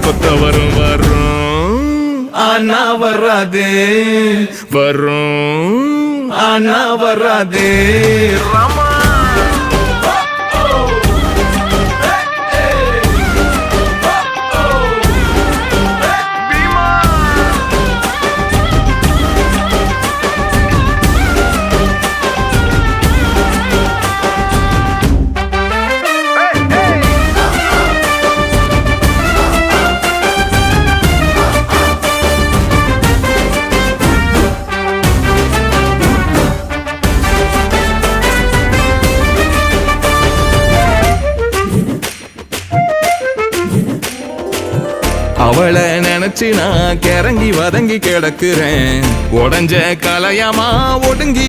கொத்த வரும் வரும் ஆனா வராதே வரும் ஆனா வராதே ராமா அவளை நினைச்சு நான் கிறங்கி வதங்கி கிடக்குறேன் உடஞ்ச கலையமா ஒடுங்கி